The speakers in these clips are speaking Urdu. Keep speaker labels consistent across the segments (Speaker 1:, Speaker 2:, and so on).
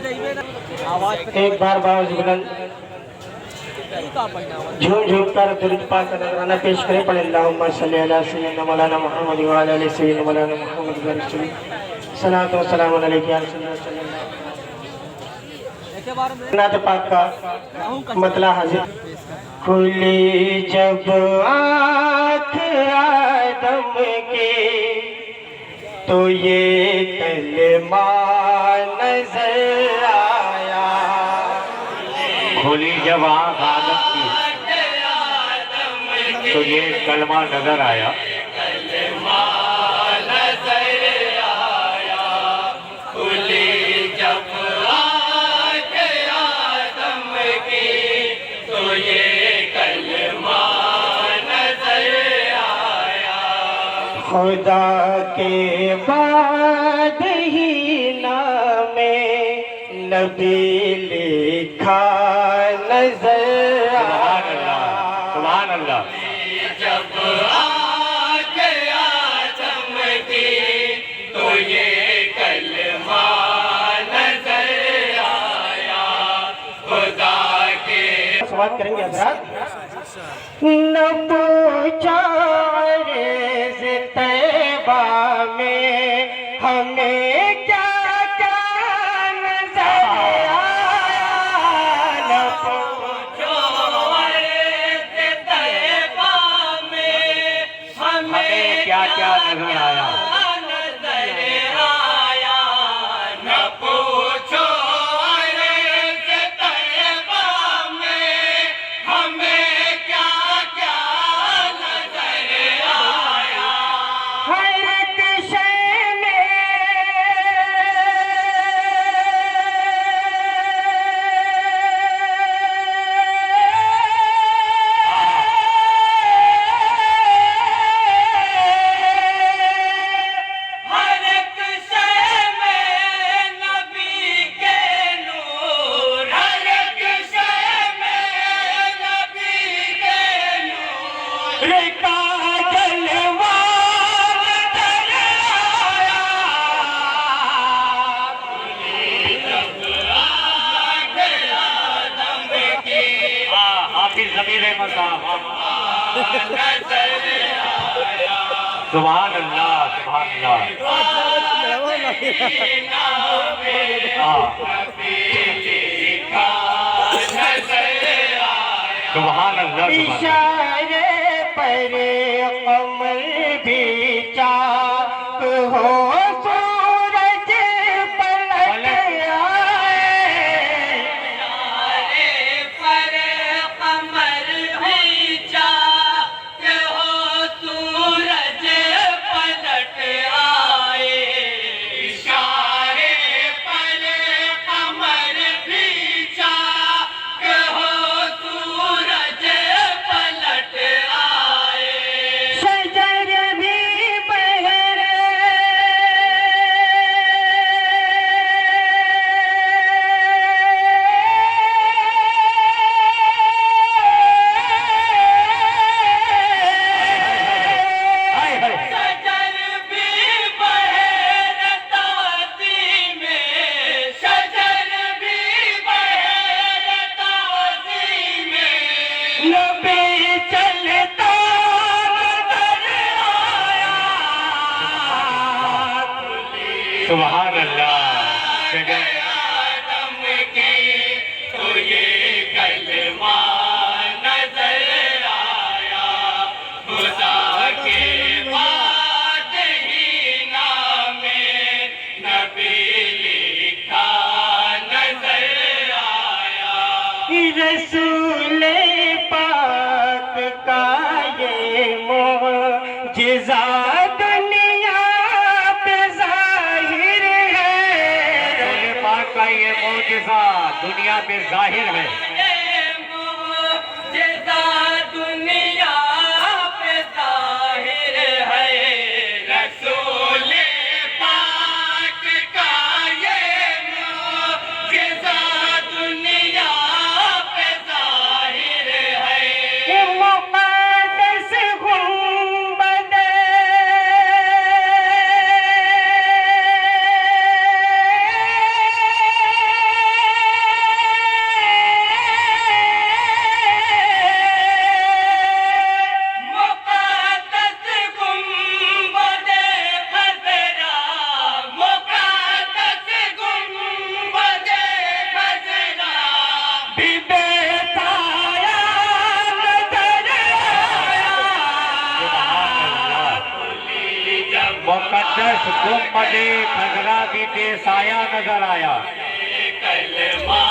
Speaker 1: ایک بار باوز بلند جھوم جھوم کر درود پاک کا نذرانہ پیش کریں. پڑھیں اللہم صلی علی سیدنا مولانا محمد وعلی آل سیدنا مولانا محمد وسلم. صلاۃ و سلام علیک یا رسول اللہ صلی اللہ علیہ وسلم. نعت پاک کا مطلع حاضر. کھلی جب آنکھ آدم کی تو یہ کلمہ نظر آیا.
Speaker 2: کھلی جب آنکھ آدم کی تو یہ کلمہ نظر آیا.
Speaker 1: خدا کے بعد ہی نام نبی لکھا نظر آیا.
Speaker 2: سبحان اللہ.
Speaker 3: جب آنکھ آدم کی تو یہ کلمہ نظر آیا. خدا کے
Speaker 1: سوال کریں گے حضرات. نہ پوچھا عرض طیبہ میں ہمیں کیا کیا نظر آیا. نہ
Speaker 3: جو عرض طیبہ میں ہمیں
Speaker 2: کیا کیا نظر آیا.
Speaker 3: نظر آیا. نہ پوچھو عرض طیبہ میں ہمیں کیا کیا نظر آیا.
Speaker 1: ہر ایک شے میں
Speaker 3: ہر ایک شے میں نبی کے نور. ہر ایک شے میں نبی کے نور.
Speaker 1: کا جلوہ نظر آیا.
Speaker 2: حافظ ضمیر احمد صاحب. سبحان اللہ. سبحان اللہ. سبحان اللہ.
Speaker 1: اشارے پر قمر بھی چاک ہو سورج پلٹ آئے.
Speaker 3: پر قمر بھی چاک ہو سورج پلٹ آئے. اشارے پر قمر بھی چاک ہو سورج پلٹ آئے.
Speaker 1: شجر بھی بہرے
Speaker 3: شجر بھی بہر تعظیم میں. شجر بھی بہر تعظیم میں.
Speaker 1: نبی چلتا نظر آیا.
Speaker 2: سبحان اللہ.
Speaker 3: آدم کی تو یہ کلمہ نظر آیا. خدا کے بعد ہی نام نبی لکھا نظر آیا.
Speaker 1: رسول پاک کا یہ معجزہ دنیا پہ ظاہر ہے.
Speaker 2: رسول پاک کا یہ معجزہ دنیا پہ ظاہر ہے.
Speaker 3: معجزہ دنیا پہ ظاہر ہے. رسول پاک کا یہ معجزہ دنیا پہ ظاہر ہے.
Speaker 1: مقدس گنبد
Speaker 2: زبردست گنبد خضرا بھی بے سایہ نظر آیا.
Speaker 3: کلمہ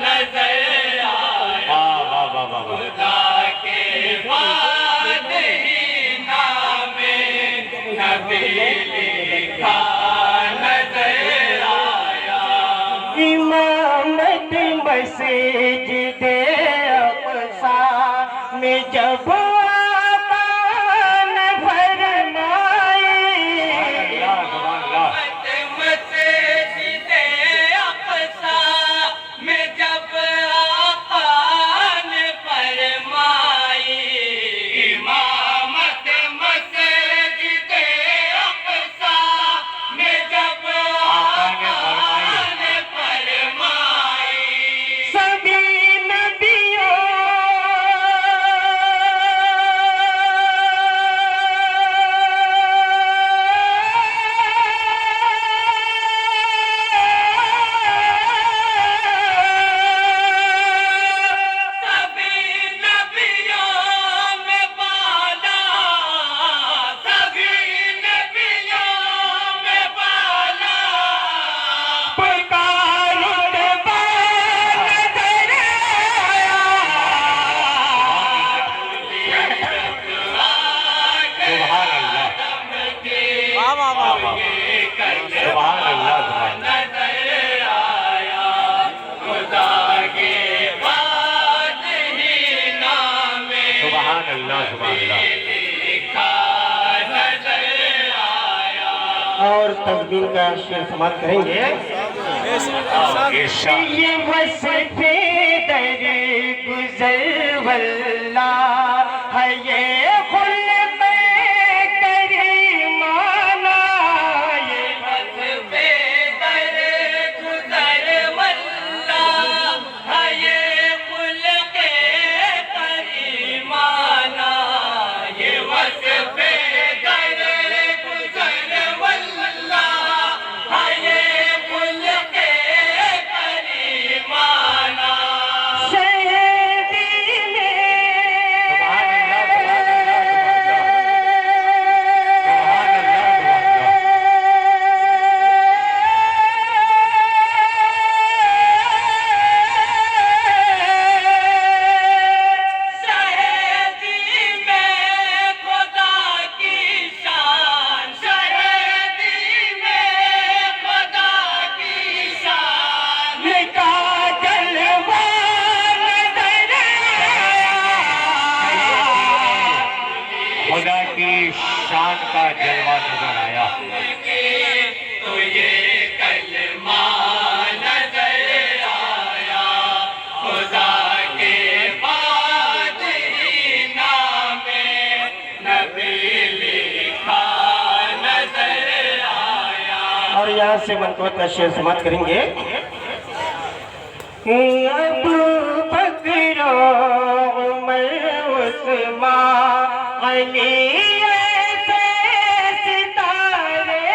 Speaker 3: نظر آیا
Speaker 2: واہ واہ واہ واہ واہ.
Speaker 3: خدا کے بعد ہی نام نبی لکھا نظر آیا
Speaker 1: امامت مسجد اقصی میں جب آقا نے فرمائی
Speaker 2: اللہ سبحان اللہ.
Speaker 3: مسجد اقصی میں جب آقا نے فرمائی امامت مسجد اقصی میں جب
Speaker 2: آقا نے فرمائی.
Speaker 3: آقا نے فرمائی
Speaker 1: سبھی نبیوں
Speaker 3: سبھی نبیوں میں بالا سبھی نبیوں میں بالا
Speaker 1: پکارتے بار نظر آیا
Speaker 2: سبحان اللہ. سبحان اللہ سبحان.
Speaker 3: نظر آیا خدا کے بعد ہی نام
Speaker 2: سبحان اللہ سبحان اللہ.
Speaker 3: لکھا نظر آیا
Speaker 1: اور تقدیر کا شعر سماعت کریں گے.
Speaker 2: ارشاد.
Speaker 1: یہ وصف در گزر واللہ ہے یہ خلق کریمانہ یہ
Speaker 3: وصف در گزر واللہ ہے یہ خلق کریمانہ یہ وصف در گزر واللہ ہے یہ خلق کریمانہ
Speaker 1: شہدی میں
Speaker 2: سبحان اللہ سبحان اللہ سبحان اللہ.
Speaker 3: شہدی میں خدا کی شان شہدی میں خدا کی شان
Speaker 1: کا جلوہ نظر آیا
Speaker 2: خدا کی شان کا جلوہ نظر آیا.
Speaker 3: تو یہ کلمہ نظر آیا خدا کے بعد ہی نام نبی لکھا نظر آیا
Speaker 1: اور یہاں سے منقبت کا شعر سماعت کریں گے. ابو بکر عمر عثمان علی ایسے ستارے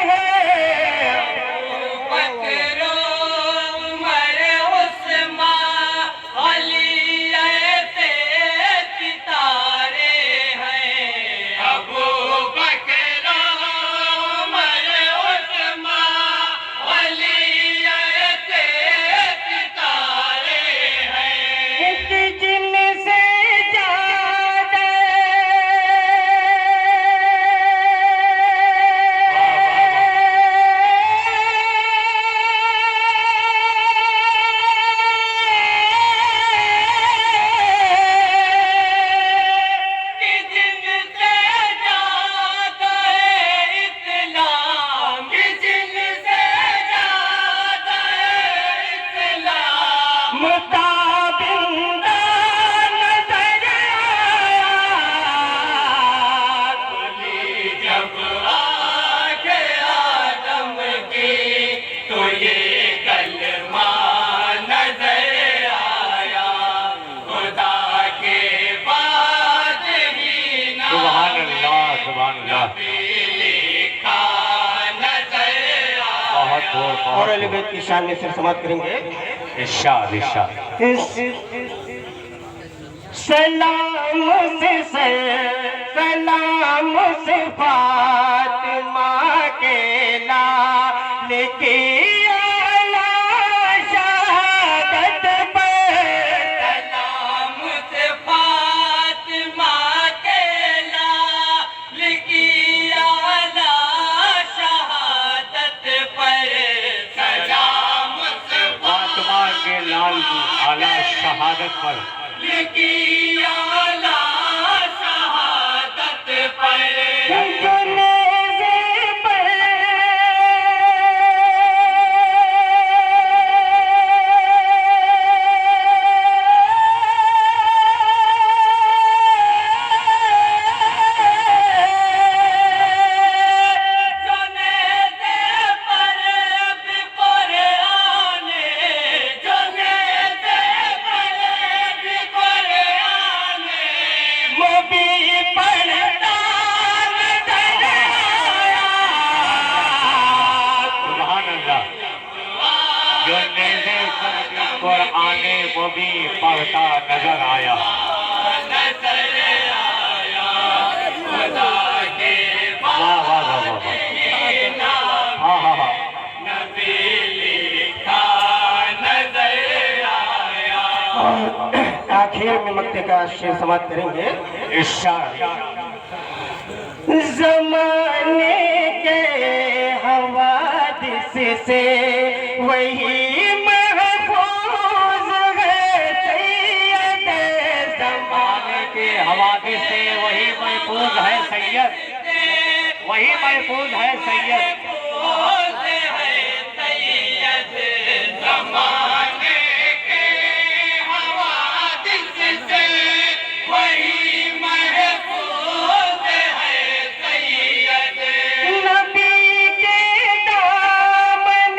Speaker 1: ہیں
Speaker 3: بکر عمر عثمان علی ایسے ستارے ہیں ابو بکر عمر عثمان علی ایسے ستارے ہیں
Speaker 1: جن سے زیادہ اور اہل بیت کی شان میں صرف سماعت کریں گے.
Speaker 2: ارشاد ارشاد.
Speaker 1: سلام سے سلام اس فاطمہ کے لال کی اعلیٰ شہادت پر
Speaker 3: سلام سے فاطمہ کے لال کی اعلیٰ شہادت پر سلام سے
Speaker 2: فاطمہ کے لال کی اعلیٰ شہادت پر
Speaker 3: کی اعلیٰ شہادت پر
Speaker 1: جنازے پر
Speaker 2: قرآن وہ بھی پڑھتا نظر آیا
Speaker 3: خدا کے
Speaker 2: واہ واہ واہ واہ واہ ہاں ہاں ہاں
Speaker 3: نبی لکھا نظر آیا
Speaker 1: اور آخر میں مکتے کا شعر سماعت کریں گے
Speaker 2: ارشاد
Speaker 1: زمانے کے حوادث سے وہی محفوظ ہے سید
Speaker 2: زمانے کے حوادث سے وہی محفوظ ہے سید وہی محفوظ ہے سید
Speaker 3: زمانے کے حوادث سے وہی محفوظ ہے سید
Speaker 1: نبی کے دامن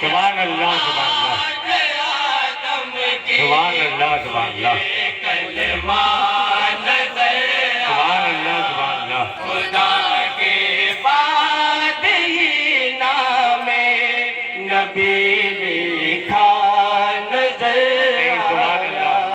Speaker 2: سبحان اللہ سبحان اللہ سبحان اللہ سبحان اللہ سبحان اللہ سبحان اللہ
Speaker 3: خدا کے بعد ہی نام
Speaker 1: نبی